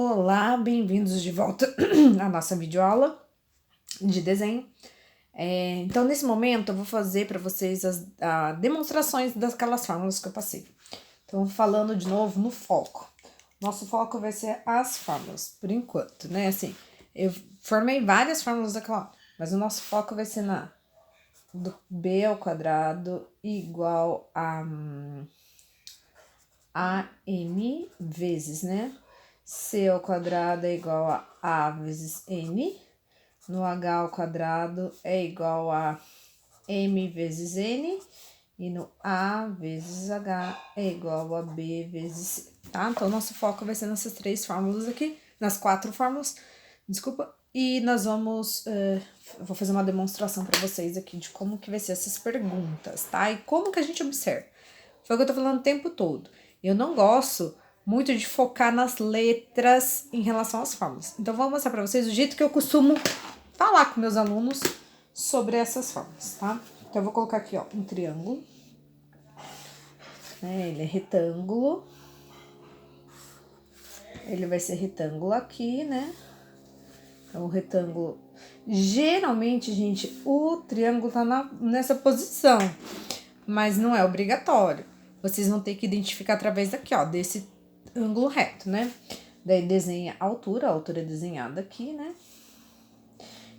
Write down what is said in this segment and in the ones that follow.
Olá, bem-vindos de volta à nossa videoaula de desenho. Então, nesse momento, eu vou fazer para vocês as demonstrações daquelas fórmulas que eu passei. Então, falando de novo no foco. Nosso foco vai ser as fórmulas, por enquanto, né? Assim, eu formei várias fórmulas daquela hora, mas o nosso foco vai ser na do b ao quadrado igual a am vezes, né? C ao quadrado é igual a vezes n, no h ao quadrado é igual a m vezes n, e no a vezes h é igual a b vezes c, tá? Então, nosso foco vai ser nessas três fórmulas aqui, nas quatro fórmulas, desculpa, e nós vamos, vou fazer uma demonstração para vocês aqui de como que vai ser essas perguntas, tá? E como que a gente observa. Foi o que eu tô falando o tempo todo. Eu não gosto muito de focar nas letras em relação às fórmulas. Então, vou mostrar para vocês o jeito que eu costumo falar com meus alunos sobre essas fórmulas, tá? Então, eu vou colocar aqui, ó, um triângulo. Né? Ele é retângulo. Ele vai ser retângulo aqui, né? Então, o retângulo... Geralmente, gente, o triângulo tá nessa posição, mas não é obrigatório. Vocês vão ter que identificar através daqui, ó, desse ângulo reto, né? Daí desenha a altura é desenhada aqui, né?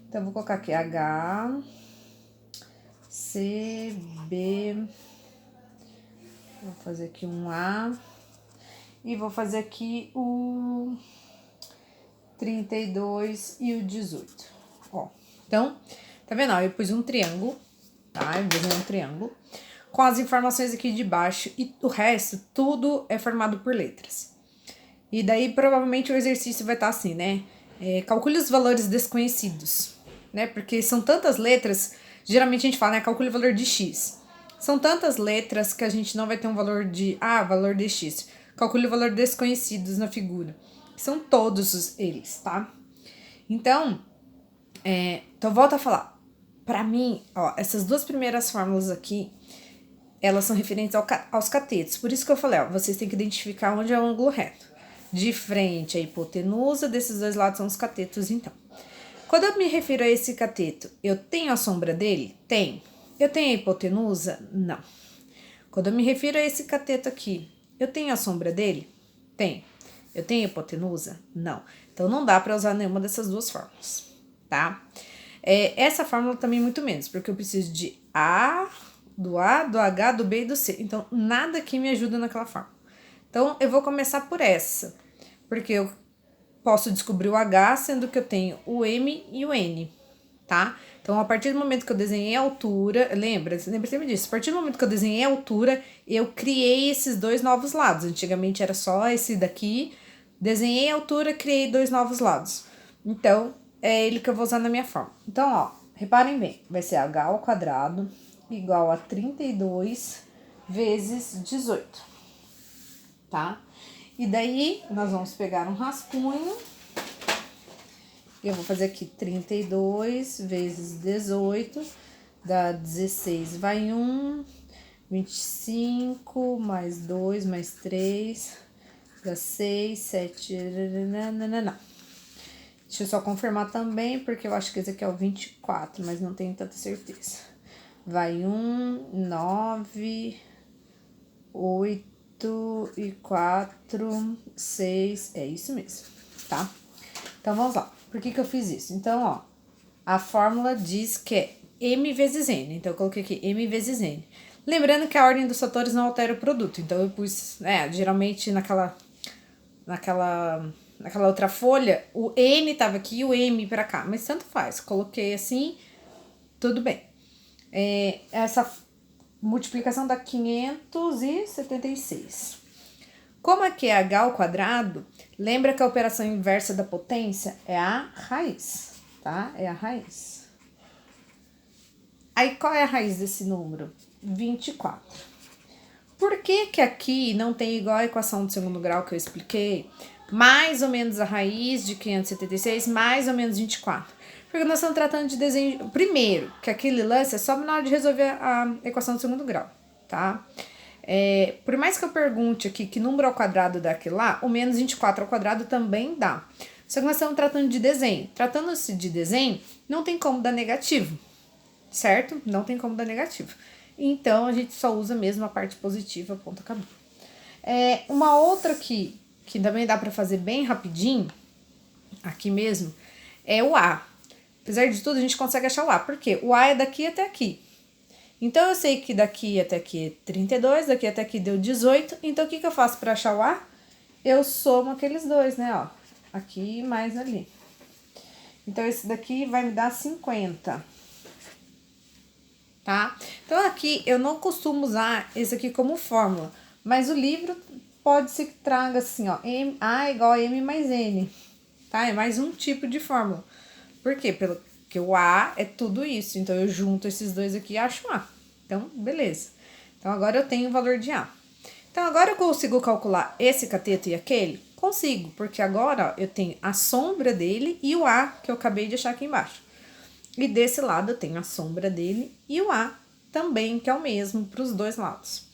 Então, eu vou colocar aqui H, C, B, vou fazer aqui um A, e vou fazer aqui o 32 e o 18, ó. Então, tá vendo, ó, eu pus um triângulo, tá? Eu desenhei um triângulo com as informações aqui de baixo, e o resto, tudo é formado por letras. E daí, provavelmente, o exercício vai estar assim, né? Calcule os valores desconhecidos, né? Porque são tantas letras, geralmente a gente fala, né? Calcule o valor de x. São tantas letras que a gente não vai ter um valor de, valor de x. Calcule o valor desconhecidos na figura. São todos eles, tá? Então, volta a falar. Pra mim, ó, essas duas primeiras fórmulas aqui, elas são referentes aos catetos. Por isso que eu falei, ó, vocês têm que identificar onde é o ângulo reto. De frente, a hipotenusa, desses dois lados são os catetos, então. Quando eu me refiro a esse cateto, eu tenho a sombra dele? Tenho. Eu tenho a hipotenusa? Não. Quando eu me refiro a esse cateto aqui, eu tenho a sombra dele? Tenho. Eu tenho a hipotenusa? Não. Então, não dá para usar nenhuma dessas duas fórmulas, tá? Essa fórmula também muito menos, porque eu preciso de do H, do B e do C. Então, nada aqui me ajuda naquela fórmula. Então, eu vou começar por essa, porque eu posso descobrir o H, sendo que eu tenho o M e o N, tá? Então, a partir do momento que eu desenhei a altura, lembra sempre disso, a partir do momento que eu desenhei a altura, eu criei esses dois novos lados. Antigamente era só esse daqui, desenhei a altura, criei dois novos lados. Então, é ele que eu vou usar na minha forma. Então, ó, reparem bem, vai ser H ao quadrado igual a 32 vezes 18, tá? E daí, nós vamos pegar um rascunho. Eu vou fazer aqui 32 vezes 18, dá 16, vai 1, 25, mais 2, mais 3, dá 6, 7, nananana. Deixa eu só confirmar também, porque eu acho que esse aqui é o 24, mas não tenho tanta certeza. Vai 1, 9, 8 e 4, 6, é isso mesmo, tá? Então, vamos lá. Por que eu fiz isso? Então, ó, a fórmula diz que é M vezes N. Então, eu coloquei aqui M vezes N. Lembrando que a ordem dos fatores não altera o produto. Então, eu pus, geralmente naquela outra folha, o N tava aqui e o M pra cá. Mas tanto faz. Coloquei assim, tudo bem. Essa multiplicação dá 576. Como aqui é H ao quadrado, lembra que a operação inversa da potência é a raiz, tá? É a raiz. Aí, qual é a raiz desse número? 24. Por que que aqui não tem igual a equação do segundo grau que eu expliquei? Mais ou menos a raiz de 576, mais ou menos 24. Porque nós estamos tratando de desenho... Primeiro, que aquele lance é só na hora de resolver a equação do segundo grau, tá? Por mais que eu pergunte aqui que número ao quadrado dá aquilo lá, o menos 24 ao quadrado também dá. Só que nós estamos tratando de desenho. Tratando-se de desenho, não tem como dar negativo, certo? Não tem como dar negativo. Então, a gente só usa mesmo a parte positiva, ponto, acabou. Uma outra que também dá para fazer bem rapidinho, aqui mesmo, é o A. Apesar de tudo, a gente consegue achar o A. Por quê? O A é daqui até aqui. Então, eu sei que daqui até aqui é 32, daqui até aqui deu 18. Então, o que eu faço para achar o A? Eu somo aqueles dois, né, ó. Aqui mais ali. Então, esse daqui vai me dar 50. Tá? Então, aqui eu não costumo usar esse aqui como fórmula. Mas o livro pode ser que traga assim, ó. A igual a M mais N. Tá? É mais um tipo de fórmula. Por quê? Porque o A é tudo isso. Então, eu junto esses dois aqui e acho A. Então, beleza. Então, agora eu tenho o valor de A. Então, agora eu consigo calcular esse cateto e aquele? Consigo, porque agora ó, eu tenho a sombra dele e o A que eu acabei de achar aqui embaixo. E desse lado eu tenho a sombra dele e o A também, que é o mesmo para os dois lados.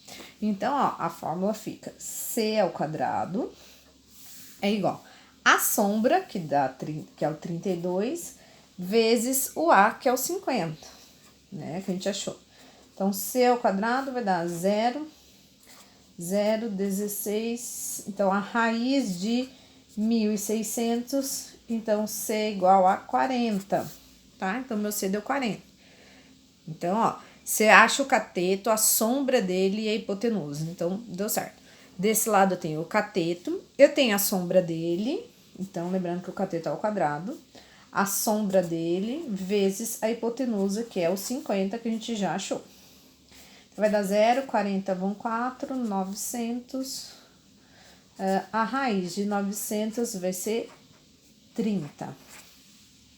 Então, ó, a fórmula fica C ao quadrado é igual a sombra, que é o 32, vezes o A, que é o 50, né, que a gente achou. Então, C ao quadrado vai dar 0,16. Então, a raiz de 1.600, então, C é igual a 40, tá? Então, meu C deu 40. Então, ó, você acha o cateto, a sombra dele e a hipotenusa. Então, deu certo. Desse lado eu tenho o cateto, eu tenho a sombra dele. Então, lembrando que o cateto é ao quadrado. A sombra dele vezes a hipotenusa, que é o 50, que a gente já achou. Então, vai dar 0, 40 vão 4, 900. A raiz de 900 vai ser 30.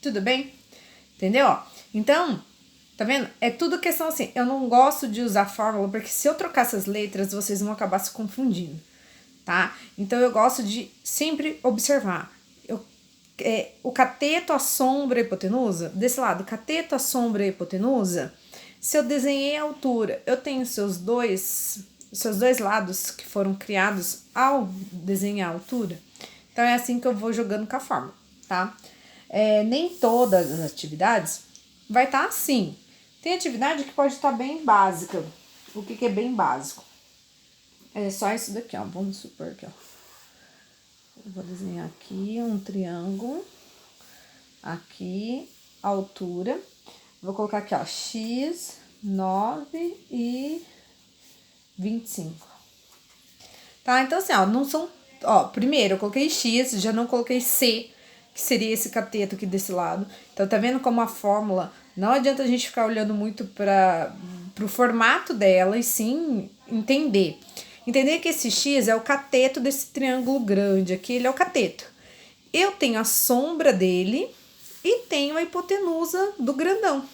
Tudo bem? Entendeu? Então, tá vendo? É tudo questão assim. Eu não gosto de usar fórmula, porque se eu trocar essas letras, vocês vão acabar se confundindo, tá? Então, eu gosto de sempre observar. O cateto, a sombra e a hipotenusa, desse lado, cateto, a sombra e a hipotenusa, se eu desenhei a altura, eu tenho seus dois lados que foram criados ao desenhar a altura. Então, é assim que eu vou jogando com a fórmula, tá? Nem todas as atividades vai estar assim. Tem atividade que pode estar bem básica. O que é bem básico? É só isso daqui, ó. Vamos supor que, ó. Eu vou desenhar aqui um triângulo. Aqui, altura. Vou colocar aqui, ó, x, 9 e 25. Tá? Então, assim, ó, não são... Ó, primeiro eu coloquei x, já não coloquei c, que seria esse cateto aqui desse lado. Então, tá vendo como a fórmula... Não adianta a gente ficar olhando muito para o formato dela, e sim entender. Entender que esse x é o cateto desse triângulo grande aqui, ele é o cateto. Eu tenho a sombra dele e tenho a hipotenusa do grandão.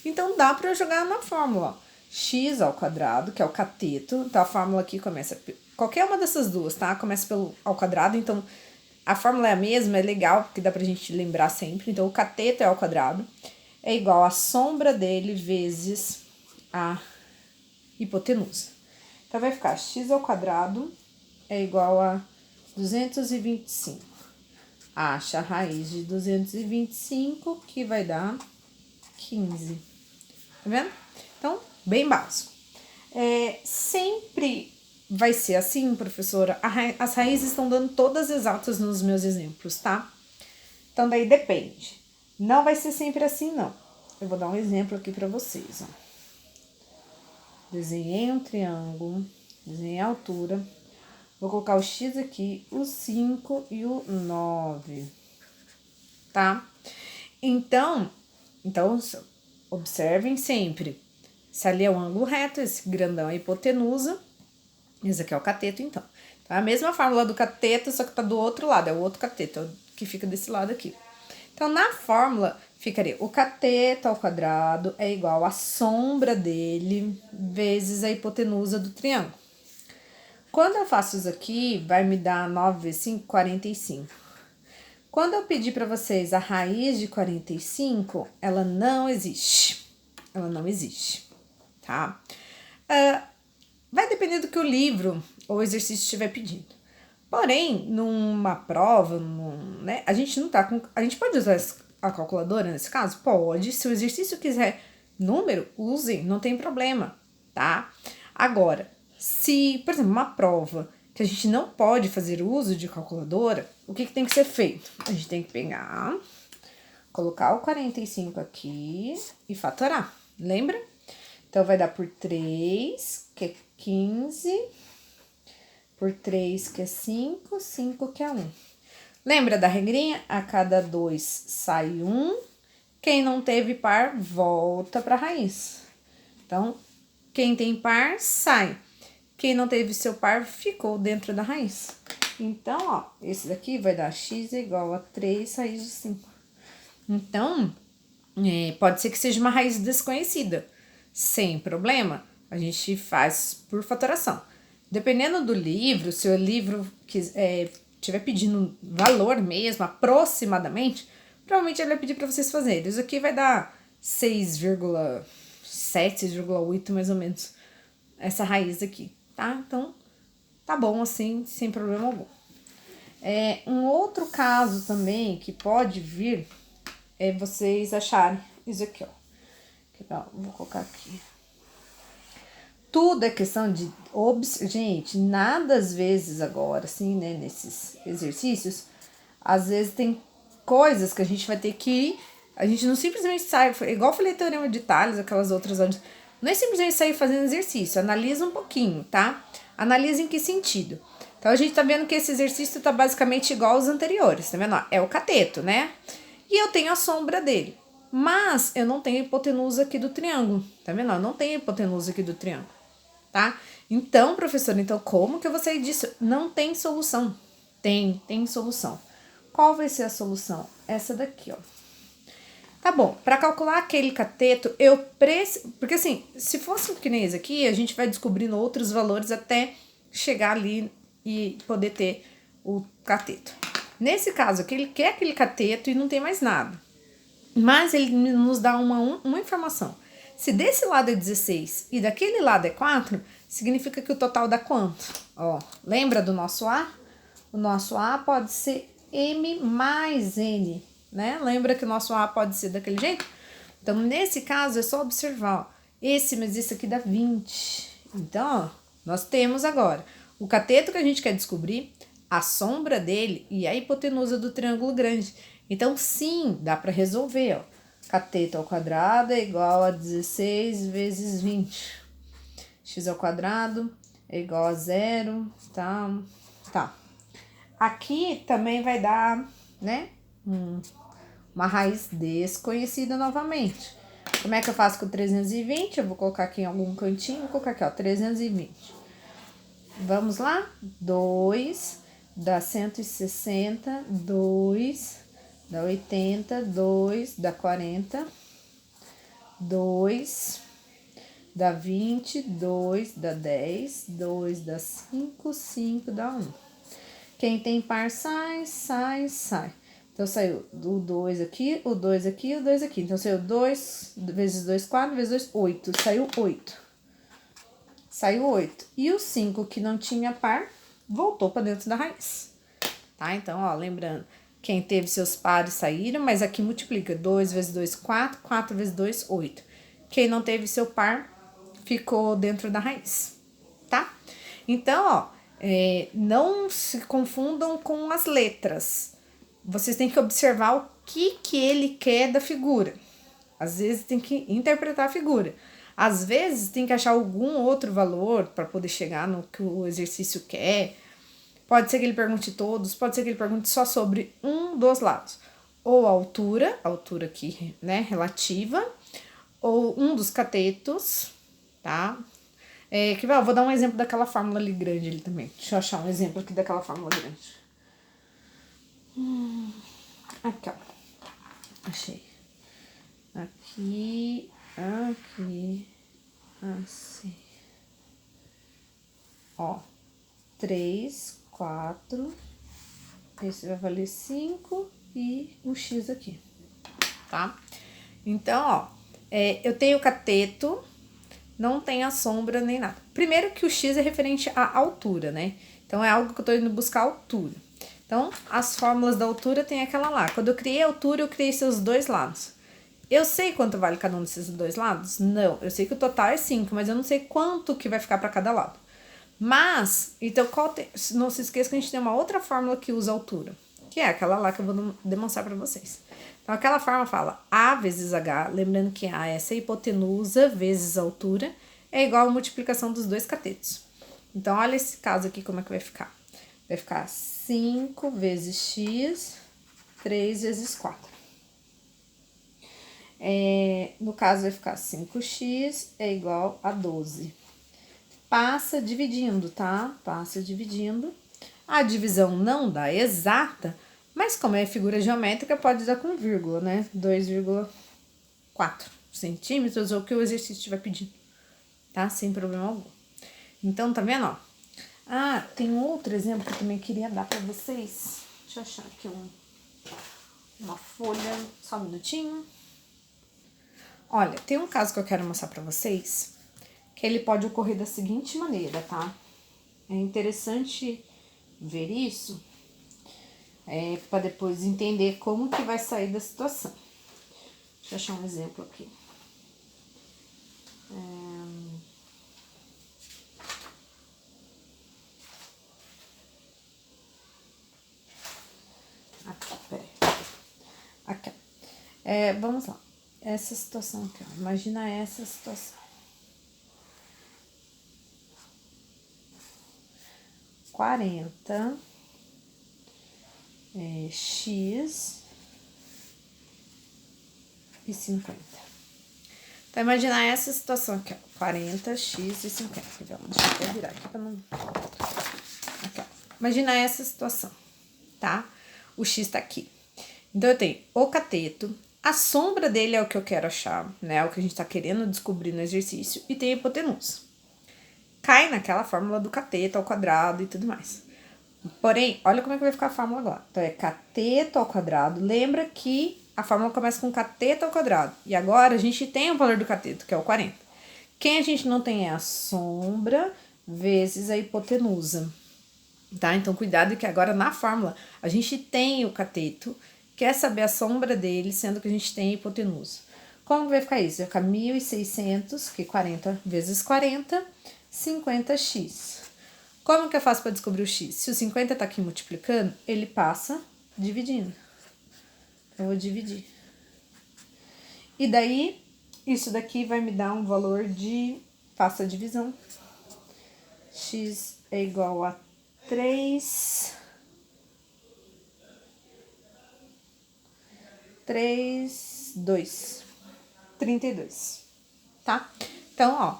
Então, dá para eu jogar na fórmula, ó. X ao quadrado, que é o cateto. Então, a fórmula aqui começa... Qualquer uma dessas duas, tá? Começa pelo ao quadrado, então... A fórmula é a mesma, é legal, porque dá pra gente lembrar sempre. Então, o cateto é ao quadrado. É igual a sombra dele vezes a hipotenusa. Então, vai ficar x ao quadrado é igual a 225. Acha a raiz de 225, que vai dar 15. Tá vendo? Então, bem básico. Sempre vai ser assim, professora. As raízes estão dando todas exatas nos meus exemplos, tá? Então, daí depende. Não vai ser sempre assim, não. Eu vou dar um exemplo aqui pra vocês, ó. Desenhei um triângulo, desenhei a altura. Vou colocar o x aqui, o 5 e o 9, tá? Então, observem sempre. Se ali é um ângulo reto, esse grandão é a hipotenusa, esse aqui é o cateto, então. Tá? A mesma fórmula do cateto, só que tá do outro lado, é o outro cateto, que fica desse lado aqui. Então, na fórmula, ficaria o cateto ao quadrado é igual a sombra dele vezes a hipotenusa do triângulo. Quando eu faço isso aqui, vai me dar 9 vezes 5, 45. Quando eu pedir para vocês a raiz de 45, ela não existe. Ela não existe, tá? vai depender do que o livro ou o exercício estiver pedindo. Porém, numa prova, né, a gente não tá com... A gente pode usar a calculadora nesse caso? Pode. Se o exercício quiser número, use, não tem problema, tá? Agora, se, por exemplo, uma prova que a gente não pode fazer uso de calculadora, o que tem que ser feito? A gente tem que pegar, colocar o 45 aqui e fatorar, lembra? Então, vai dar por 3, que é 15, por 3, que é 5, 5, que é 1. Lembra da regrinha? A cada 2 sai 1. Quem não teve par, volta para a raiz. Então, quem tem par, sai. Quem não teve seu par, ficou dentro da raiz. Então, ó, esse daqui vai dar x igual a 3 raiz de 5. Então, pode ser que seja uma raiz desconhecida. Sem problema, a gente faz por fatoração. Dependendo do livro, se o livro estiver pedindo valor mesmo, aproximadamente, provavelmente ele vai pedir para vocês fazerem. Isso aqui vai dar 6,7, 6,8 mais ou menos, essa raiz aqui, tá? Então, tá bom assim, sem problema algum. Um outro caso também que pode vir é vocês acharem isso aqui, ó. Vou colocar aqui. Tudo é questão de... Gente, nada às vezes agora, assim, né, nesses exercícios, às vezes tem coisas que a gente vai ter que... A gente não simplesmente sai... Igual eu falei teorema de Tales, aquelas outras... Não é simplesmente sair fazendo exercício, analisa um pouquinho, tá? Analisa em que sentido. Então, a gente tá vendo que esse exercício tá basicamente igual aos anteriores, tá vendo? É o cateto, né? E eu tenho a sombra dele. Mas eu não tenho a hipotenusa aqui do triângulo, tá vendo? Eu não tenho a hipotenusa aqui do triângulo. Tá? Então, professora, como que eu vou sair disso? Não tem solução. Tem solução. Qual vai ser a solução? Essa daqui, ó. Tá bom, para calcular aquele cateto, porque assim, se fosse que nem esse aqui, a gente vai descobrindo outros valores até chegar ali e poder ter o cateto. Nesse caso aqui, ele quer aquele cateto e não tem mais nada. Mas ele nos dá uma informação. Se desse lado é 16 e daquele lado é 4, significa que o total dá quanto? Ó, lembra do nosso A? O nosso A pode ser M mais N, né? Lembra que o nosso A pode ser daquele jeito? Então, nesse caso, é só observar, ó, mas esse aqui dá 20. Então, ó, nós temos agora o cateto que a gente quer descobrir, a sombra dele e a hipotenusa do triângulo grande. Então, sim, dá para resolver, ó. Cateto ao quadrado é igual a 16 vezes 20. X ao quadrado é igual a 0, tá? Tá. Aqui também vai dar, né, uma raiz desconhecida novamente. Como é que eu faço com 320? Eu vou colocar aqui em algum cantinho, vou colocar aqui, ó, 320. Vamos lá? 2 dá 160, 2... dá 80, 2, dá 40, 2, dá 20, 2, dá 10, 2, dá 5, 5, dá 1. Quem tem par sai, sai, sai. Então, saiu o 2 aqui, o 2 aqui e o 2 aqui. Então, saiu 2 vezes 2, 4, vezes 2, 8. Saiu 8. Saiu 8. E o 5 que não tinha par, voltou para dentro da raiz. Tá? Então, ó, lembrando... Quem teve seus pares saíram, mas aqui multiplica. 2 vezes 2, 4. 4 vezes 2, 8. Quem não teve seu par, ficou dentro da raiz, tá? Então, ó, não se confundam com as letras. Vocês têm que observar o que ele quer da figura. Às vezes tem que interpretar a figura. Às vezes tem que achar algum outro valor para poder chegar no que o exercício quer. Pode ser que ele pergunte todos, pode ser que ele pergunte só sobre um dos lados. Ou a altura aqui, né, relativa, ou um dos catetos, tá? Eu vou dar um exemplo daquela fórmula ali grande ali também. Deixa eu achar um exemplo aqui daquela fórmula grande. Aqui, ó. Achei. Aqui, assim. Ó, 3, 4, esse vai valer 5 e o X aqui, tá? Então, ó, eu tenho o cateto, não tem a sombra nem nada. Primeiro que o x é referente à altura, né? Então, é algo que eu tô indo buscar altura. Então, as fórmulas da altura tem aquela lá. Quando eu criei a altura, eu criei seus dois lados. Eu sei quanto vale cada um desses dois lados? Não. Eu sei que o total é 5, mas eu não sei quanto que vai ficar para cada lado. Mas, então, não se esqueça que a gente tem uma outra fórmula que usa altura, que é aquela lá que eu vou demonstrar para vocês. Então, aquela fórmula fala A vezes H, lembrando que A é essa hipotenusa vezes a altura, é igual a multiplicação dos dois catetos. Então, olha esse caso aqui, como é que vai ficar. Vai ficar 5 vezes x, 3 vezes 4. No caso, vai ficar 5x é igual a 12. Passa dividindo, tá? Passa dividindo. A divisão não dá exata, mas como é figura geométrica, pode dar com vírgula, né? 2,4 centímetros, ou o que o exercício estiver pedindo, tá? Sem problema algum. Então, tá vendo, ó? Ah, tem um outro exemplo que eu também queria dar pra vocês. Deixa eu achar aqui uma folha, só um minutinho. Olha, tem um caso que eu quero mostrar pra vocês, que ele pode ocorrer da seguinte maneira, tá? É interessante ver isso, para depois entender como que vai sair da situação. Deixa eu achar um exemplo aqui. Aqui, peraí. Aqui, vamos lá. Essa situação aqui, ó. Imagina essa situação. 40 x e 50. Então, imaginar essa situação aqui, ó. 40x e 50. Deixa eu até virar aqui pra não... Aqui, ó. Imagina essa situação, tá? O x tá aqui. Então, eu tenho o cateto, a sombra dele é o que eu quero achar, né? É o que a gente tá querendo descobrir no exercício, e tem a hipotenusa. Cai naquela fórmula do cateto ao quadrado e tudo mais. Porém, olha como é que vai ficar a fórmula agora. Então, é cateto ao quadrado. Lembra que a fórmula começa com cateto ao quadrado. E agora, a gente tem o valor do cateto, que é o 40. Quem a gente não tem é a sombra vezes a hipotenusa. Tá? Então, cuidado que agora na fórmula a gente tem o cateto, quer saber a sombra dele, sendo que a gente tem a hipotenusa. Como vai ficar isso? Vai ficar 1.600, que 40 vezes 40, 50x. Como que eu faço para descobrir o x? Se o 50 tá aqui multiplicando, ele passa dividindo. Eu vou dividir. E daí, isso daqui vai me dar um valor de... Faça a divisão. X é igual a 3... 32, tá? Então, ó,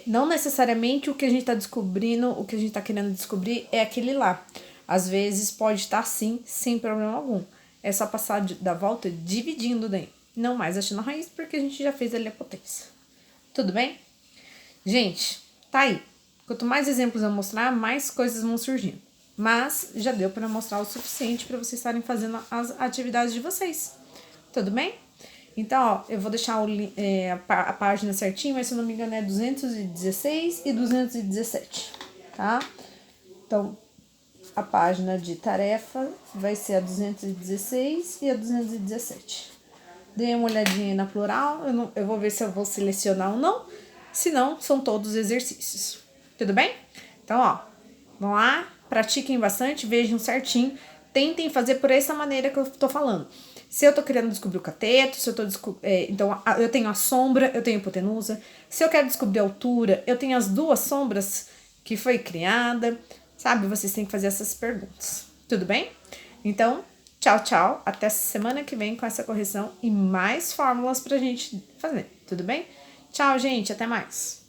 não necessariamente o que a gente tá descobrindo, o que a gente tá querendo descobrir é aquele lá. Às vezes pode estar sim, sem problema algum. É só passar da volta dividindo daí. Não mais achando a raiz, porque a gente já fez ali a potência. Tudo bem? Gente, tá aí. Quanto mais exemplos eu mostrar, mais coisas vão surgindo. Mas já deu para mostrar o suficiente para vocês estarem fazendo as atividades de vocês. Tudo bem? Então, ó, eu vou deixar a página certinho, mas se eu não me engano é 216 e 217, tá? Então, a página de tarefa vai ser a 216 e a 217. Dê uma olhadinha aí na plural, eu vou ver se eu vou selecionar ou não, se não, são todos exercícios. Tudo bem? Então, ó, vão lá, pratiquem bastante, vejam certinho, tentem fazer por essa maneira que eu tô falando. Se eu tô querendo descobrir o cateto, se eu tô então eu tenho a sombra, eu tenho a hipotenusa. Se eu quero descobrir a altura, eu tenho as duas sombras que foi criada, sabe? Vocês têm que fazer essas perguntas. Tudo bem? Então, tchau, tchau. Até semana que vem com essa correção e mais fórmulas pra gente fazer. Tudo bem? Tchau, gente. Até mais.